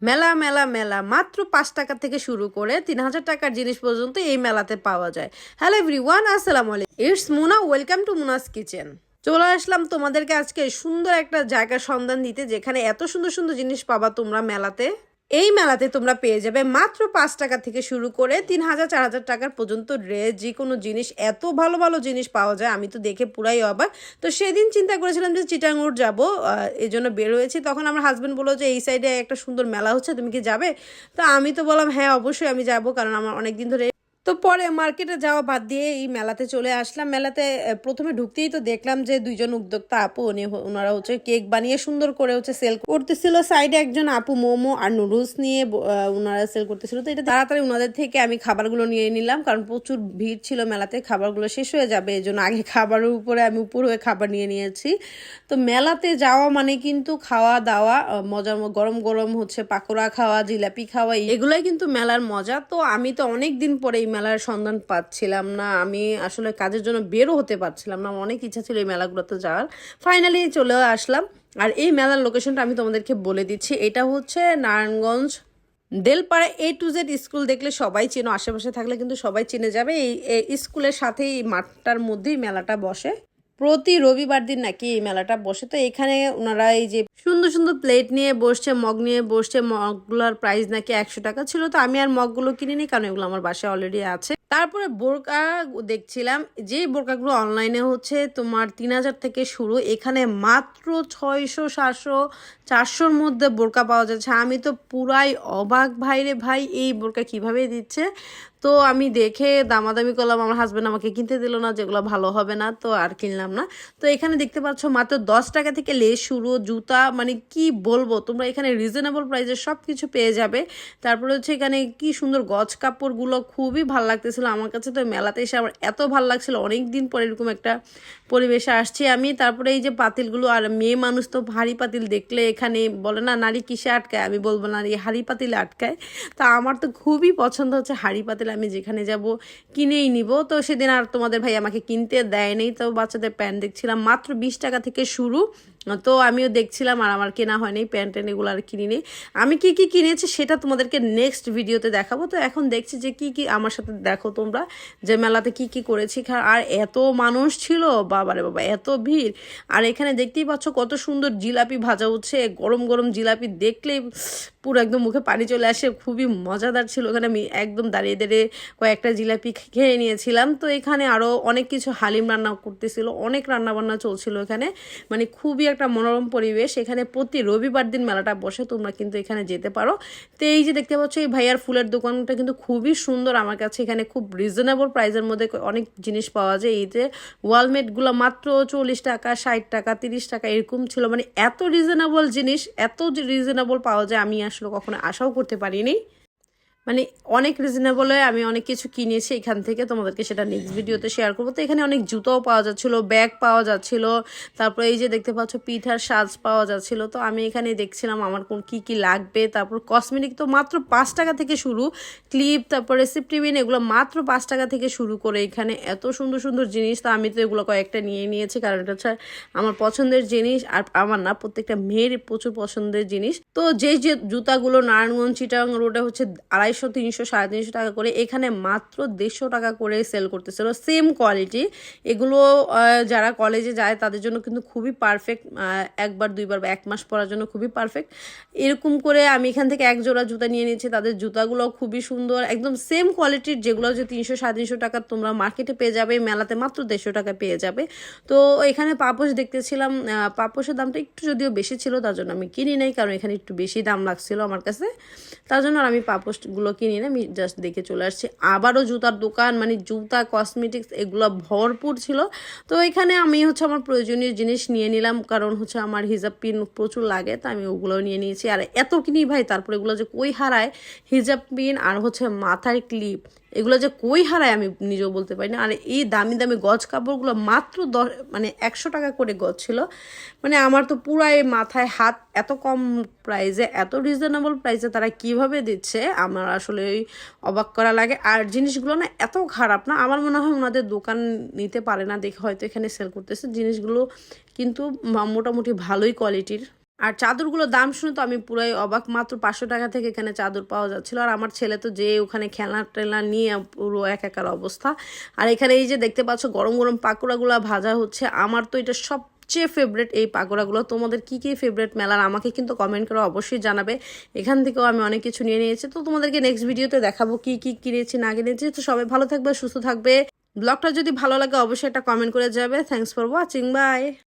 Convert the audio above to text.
মেলা মেলা মেলা মাত্র 5 টাকা থেকে শুরু করে 3000 টাকার জিনিস পর্যন্ত এই মেলাতে পাওয়া যায়। হ্যালো এভরিওয়ান, আসসালামু আলাইকুম। It's Muna, welcome to Muna's kitchen. চলে আসলাম তোমাদেরকে আজকে সুন্দর একটা জায়গার সন্ধান দিতে, যেখানে এত সুন্দর সুন্দর জিনিস পাবা তোমরা মেলাতে। এই মেলাতে তোমরা পেয়ে যাবে মাত্র 5 টাকা থেকে শুরু করে 3000 4000 টাকার পর্যন্ত ড্রেস, যে কোনো জিনিস, এত ভালো ভালো জিনিস পাওয়া যায়। আমি তো দেখে পুরাই অবাক। তো সেদিন চিন্তা করেছিলাম যে চিটাঙ্গুর যাবো, এই জন্য বের হয়েছি। তখন আমার হাজব্যান্ড বললো যে এই সাইডে একটা সুন্দর মেলা হচ্ছে, তুমি কি যাবে? তো আমি তো বললাম হ্যাঁ অবশ্যই আমি যাবো, কারণ আমার অনেকদিন ধরে। তো পরে মার্কেটে যাওয়া বাদ দিয়ে এই মেলাতে চলে আসলাম। মেলাতে প্রথমে ঢুকতেই তো দেখলাম যে দুইজন উদ্যোক্তা আপু, ওনারা হচ্ছে কেক বানিয়ে সুন্দর করে হচ্ছে সেল করতেছিল। সাইডে একজন আপু মোমো আর নুডলস নিয়ে ওনারা সেল করতেছিল। তো এটা তাড়াতাড়ি ওনাদের থেকে আমি খাবারগুলো নিয়ে নিলাম, কারণ প্রচুর ভিড় ছিল মেলাতে, খাবারগুলো শেষ হয়ে যাবে, এই জন্য আগে খাবারের উপরে আমি উপর হয়ে খাবার নিয়ে নিয়েছি। তো মেলাতে যাওয়া মানে কিন্তু খাওয়া দাওয়া, মজার গরম গরম হচ্ছে পাকোড়া খাওয়া, জিলাপি খাওয়া, এগুলাই কিন্তু মেলার মজা। তো আমি তো অনেক দিন পরে এই মেলার সন্ধান পাচ্ছিলাম না, আমি আসলে কাজের জন্য বেরো হতে পারছিলাম না, আমার অনেক ইচ্ছা ছিল এই মেলাগুলোতে যাওয়ার। ফাইনালি চলে আসলাম। আর এই মেলার লোকেশনটা আমি তোমাদেরকে বলে দিচ্ছি, এটা হচ্ছে Narayanganj Delpara A to Z school. দেখলে সবাই চেনো, আশেপাশে থাকলে কিন্তু সবাই চিনে যাবে। এই স্কুলের সাথেই মাঠটার মধ্যেই মেলাটা বসে। প্রতি রবিবার দিন নাকি এই মেলাটা বসে। তো এখানে ওনারা এই যে সুন্দর সুন্দর প্লেট নিয়ে বসছে, মগ নিয়ে বসছে। মগগুলোর প্রাইস নাকি 100 টাকা ছিল। তো আমি আর মগগুলো কিনিনি, কারণ এগুলো আমার বাসায় অলরেডি আছে। তারপরে বোরকা দেখছিলাম, যে বোরকাগুলো অনলাইনে হচ্ছে তোমার 3000 থেকে শুরু, এখানে মাত্র 600 700 400-র মধ্যে বোরকা পাওয়া যাচ্ছে। আমি তো পুরাই অবাক, ভাইরে ভাই, এই বোরকা কিভাবে দিচ্ছে। তো আমি দেখে দামাদামি করলাম, আমার হাজব্যান্ড আমাকে কিনতে দিল না, যেগুলো ভালো হবে না, তো আর কিনলাম না। তো এখানে দেখতে পাচ্ছ মাত্র 10 টাকা থেকে লেস শুরু, জুতা, মানে কি বলবো, তোমরা এখানে রিজনেবল প্রাইসে সব কিছু পেয়ে যাবে। তারপরে হচ্ছে এখানে কি সুন্দর গজ কাপড়গুলো, খুবই ভালো লাগতেছিল আমার কাছে। তো মেলাতে এসে আমার এত ভালো লাগছিল, অনেক দিন পরে এরকম একটা পরিবেশে আসছি আমি। তারপরে এই যে পাতিলগুলো, আর মেয়ে মানুষ তো হাঁড়ি পাতিল দেখলে, এখানে বলে না নারী কিসে আটকায়, আমি বলবো নারী হাঁড়ি পাতিলে আটকায়। তা আমার তো খুবই পছন্দ হচ্ছে হাঁড়ি পাতিল, আমি যেখানে যাব কিনেই নিব। তো সেদিন আর তোমাদের ভাই আমাকে কিনতে দেয়নি। তো বাচ্চাদের প্যান্ট দেখছিলাম মাত্র 20 টাকা থেকে শুরু। তো আমিও দেখছিলাম, আর আমার কেনা হয়নি প্যান্ট ট্যান্ট, এগুলো আর কিনিনি। আমি কি কি কিনেছি সেটা তোমাদেরকে নেক্সট ভিডিওতে দেখাবো। তো এখন দেখছি যে কি কি, আমার সাথে দেখো তোমরা যে মেলাতে কি কি করেছি। আর এত মানুষ ছিল, বাবারে বাবা, এত ভিড়। আর এখানে দেখতেই পাচ্ছ কত সুন্দর জিলাপি ভাজা হচ্ছে, গরম গরম জিলাপি দেখলেই পুরো একদম মুখে পানি চলে আসে, খুবই মজাদার ছিল। ওখানে আমি একদম দাঁড়িয়ে দাঁড়িয়ে কয়েকটা জিলাপি খেয়ে নিয়েছিলাম। তো এখানে আরও অনেক কিছু হালিম রান্না করতেছিল, অনেক রান্নাবান্না চলছিল এখানে, মানে খুবই একটা মনোরম পরিবেশ। এখানে প্রতি রবিবার দিন মেলাটা বসে, তোমরা কিন্তু এখানে যেতে পারো। তো এই যে দেখতে পাচ্ছ এই ভাইয়ার ফুলের দোকানটা কিন্তু খুবই সুন্দর আমার কাছে। এখানে খুব রিজনেবল প্রাইসের মধ্যে অনেক জিনিস পাওয়া যায়। এই যে ওয়ালমেটগুলো মাত্র 40 টাকা, 60 টাকা, 30 টাকা এরকম ছিল। মানে এত রিজনেবল জিনিস, এত রিজনেবল পাওয়া যায়, আমি আসলে কখনো আশাও করতে পারিনি। মানে অনেক রিজনেবলে আমি অনেক কিছু কিনেছি এখান থেকে, তোমাদেরকে সেটা নেক্সট ভিডিওতে শেয়ার করবো। তো এখানে অনেক জুতোও পাওয়া যাচ্ছিলো, ব্যাগ পাওয়া যাচ্ছিল। তারপরে এই যে দেখতে পাচ্ছ পিঠার সাজ পাওয়া যাচ্ছিল। তো আমি এখানে দেখছিলাম আমার কোন কি কি লাগবে। তারপর কসমেটিক তো মাত্র 5 টাকা থেকে শুরু, ক্লিপ, তারপর রেসিপ্টিবিন, এগুলো মাত্র 5 টাকা থেকে শুরু করে এখানে এত সুন্দর সুন্দর জিনিস। তো আমি তো এগুলো কয়েকটা নিয়ে নিয়েছি, কারণ এটা হচ্ছে আমার পছন্দের জিনিস। আর আমার না, প্রত্যেকটা মেয়ের প্রচুর পছন্দের জিনিস। তো যে যে জুতাগুলো নারায়ণগঞ্জ চিটাগাং রোডে হচ্ছে 250 300 350 টাকা করে, এখানে মাত্র 150 টাকা করে সেল করতেছিল, সেম কোয়ালিটি। এগুলো যারা কলেজে যায় তাদের জন্য কিন্তু খুবই পারফেক্ট, একবার দুইবার বা 1 মাস পরার জন্য খুবই পারফেক্ট। এরকম করে আমি এখান থেকে এক জোড়া জুতা নিয়ে নিয়েছি। তাদের জুতাগুলো খুবই সুন্দর, একদম সেম কোয়ালিটির, যেগুলো যে 300 350 টাকা তোমরা মার্কেটে পেয়ে যাবে, মেলাতে মাত্র 150 টাকা পেয়ে যাবে। তো এখানে পাপোশ দেখতেছিলাম, পাপোশের দামটা একটু যদিও বেশি ছিল, তার জন্য আমি কিনি নাই, কারণ এখানে একটু বেশি দাম লাগছিল আমার কাছে। তার জন্য আর আমি পাপোশগুলো কিনি না, আমি জাস্ট দেখে চলে আসছি। আবারও জুতার দোকান, মানে জুতা, কসমেটিক্স, এগুলো ভরপুর ছিল। তো এখানে আমি হচ্ছে আমার প্রয়োজনীয় জিনিস নিয়ে নিলাম, কারণ হচ্ছে আমার হিজাব পিন প্রচুর লাগে, তো আমি ওগুলোও নিয়ে নিয়েছি। আর এত কিনি ভাই, তারপরে এগুলো যে কই হারায়, হিজাব পিন আর হচ্ছে মাথার ক্লিপ, এগুলো যে কই হারায় আমি নিজেও বলতে পারি না। আর এই দামি দামি গজ কাপড়গুলো মাত্র 100 টাকা করে গজ ছিল। মানে আমার তো পুরাই মাথায় হাত, এত কম প্রাইসে, এত রিজনেবল প্রাইসে তারা কিভাবে দিচ্ছে, আমার আসলে অবাক করা লাগে। আর জিনিসগুলো না এত খারাপ না, আমার মনে হয় ওনাদের দোকান নিতে পারে না দেখে হয়তো এখানে সেল করতেছে। জিনিসগুলো কিন্তু মোটামুটি ভালোই কোয়ালিটির। আর চাদরগুলোর দাম শুনে তো আমি পুরাই অবাক, মাত্র 500 টাকা থেকে এখানে চাদর পাওয়া যাচ্ছিল। আর আমার ছেলে তো যে ওখানে খেলনা টেলনা নিয়ে পুরো একাকার অবস্থা। আর এখানে এই যে দেখতে পাচ্ছ গরম গরম পাকোড়াগুলো ভাজা হচ্ছে। আমার তো এটা সবচেয়ে ফেভারিট এই পাকোড়াগুলো। তোমাদের কি কি ফেভারিট মেলার আমাকে কিন্তু কমেন্ট করে অবশ্যই জানাবে। এখান থেকেও আমি অনেক কিছু নিয়ে নিয়েছি, তো তোমাদেরকে নেক্সট ভিডিওতে দেখাবো কি কি কিনেছি না কিনেছি। তো সবাই ভালো থাকবে, সুস্থ থাকবে। ব্লগটা যদি ভালো লাগে অবশ্যই একটা কমেন্ট করে যাবে। Thanks for watching, by.